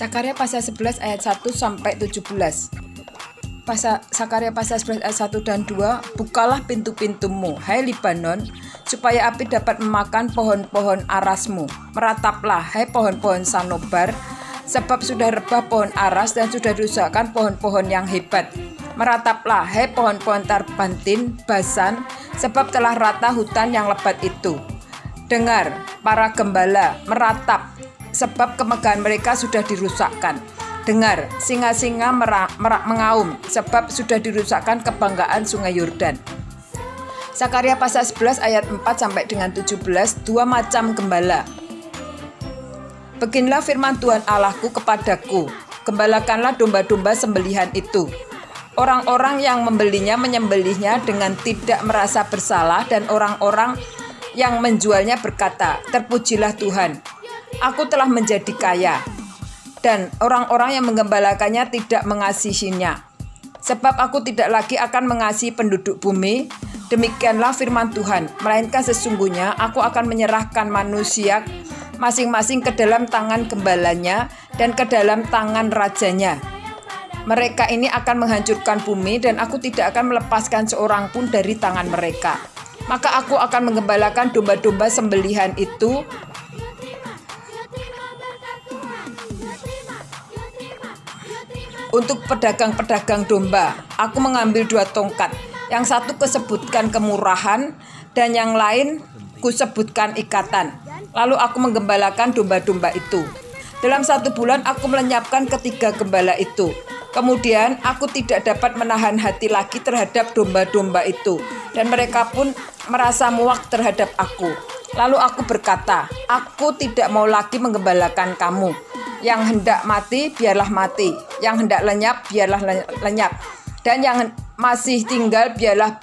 Sakaria pasal 11 ayat 1 sampai 17. Sakaria pasal 11 ayat 1 dan 2, bukalah pintu-pintumu, hai Libanon, supaya api dapat memakan pohon-pohon arasmu. Merataplah, hai pohon-pohon sanobar, sebab sudah rebah pohon aras dan sudah dirusakkan pohon-pohon yang hebat. Merataplah, hai pohon-pohon tarbantin, Basan, sebab telah rata hutan yang lebat itu. Dengar, para gembala, meratap, sebab kemegahan mereka sudah dirusakkan. Dengar, singa-singa merak mengaum, sebab sudah dirusakkan kebanggaan sungai Yordan. Sakaria pasal 11 ayat 4 sampai dengan 17, dua macam gembala. Beginilah firman Tuhan Allahku kepadaku, gembalakanlah domba-domba sembelihan itu. Orang-orang yang membelinya menyembelihnya dengan tidak merasa bersalah, dan orang-orang yang menjualnya berkata, terpujilah Tuhan, aku telah menjadi kaya. Dan orang-orang yang menggembalakannya tidak mengasihinya. Sebab aku tidak lagi akan mengasihi penduduk bumi, demikianlah firman Tuhan, melainkan sesungguhnya aku akan menyerahkan manusia masing-masing ke dalam tangan gembalanya dan ke dalam tangan rajanya. Mereka ini akan menghancurkan bumi dan aku tidak akan melepaskan seorang pun dari tangan mereka. Maka aku akan menggembalakan domba-domba sembelihan itu untuk pedagang-pedagang domba. Aku mengambil dua tongkat, yang satu kusebutkan kemurahan dan yang lain kusebutkan ikatan. Lalu aku menggembalakan domba-domba itu. Dalam 1 bulan aku melenyapkan ketiga gembala itu. Kemudian aku tidak dapat menahan hati lagi terhadap domba-domba itu, dan mereka pun merasa muak terhadap aku. Lalu aku berkata, aku tidak mau lagi menggembalakan kamu. Yang hendak mati, biarlah mati. Yang hendak lenyap, biarlah lenyap. Dan yang masih tinggal, biarlah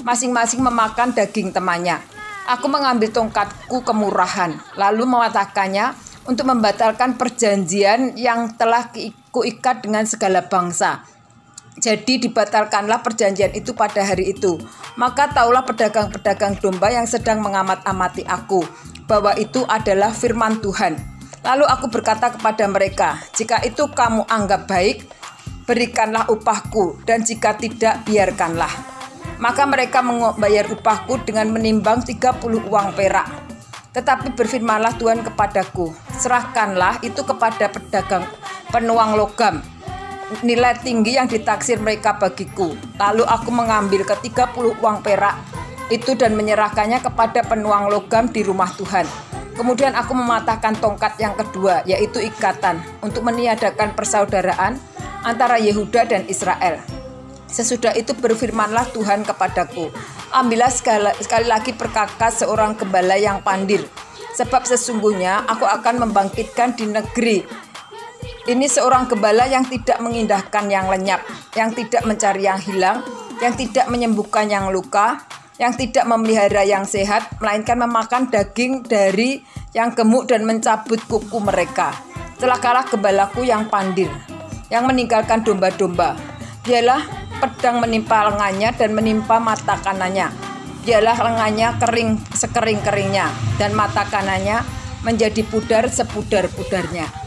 masing-masing memakan daging temannya. Aku mengambil tongkatku kemurahan, lalu mematahkannya untuk membatalkan perjanjian yang telah kuikat dengan segala bangsa. Jadi dibatalkanlah perjanjian itu pada hari itu. Maka taulah pedagang-pedagang domba yang sedang mengamat-amati aku, bahwa itu adalah firman Tuhan. Lalu aku berkata kepada mereka, jika itu kamu anggap baik, berikanlah upahku, dan jika tidak, biarkanlah. Maka mereka membayar upahku dengan menimbang 30 uang perak. Tetapi berfirmanlah Tuhan kepadaku, serahkanlah itu kepada pedagang penuang logam, nilai tinggi yang ditaksir mereka bagiku. Lalu aku mengambil ke 30 uang perak itu dan menyerahkannya kepada penuang logam di rumah Tuhan. Kemudian aku mematahkan tongkat yang kedua, yaitu ikatan, untuk meniadakan persaudaraan antara Yehuda dan Israel. Sesudah itu berfirmanlah Tuhan kepadaku, ambillah sekali lagi perkakas seorang gembala yang pandil, sebab sesungguhnya aku akan membangkitkan di negeri ini seorang gembala yang tidak mengindahkan yang lenyap, yang tidak mencari yang hilang, yang tidak menyembuhkan yang luka, yang tidak memelihara yang sehat, melainkan memakan daging dari yang gemuk dan mencabut kuku mereka. Celakalah gembalaku yang pandil, yang meninggalkan domba-domba. Biarlah pedang menimpa lengannya dan menimpa mata kanannya. Biarlah lengannya kering sekering-keringnya dan mata kanannya menjadi pudar sepudar-pudarnya.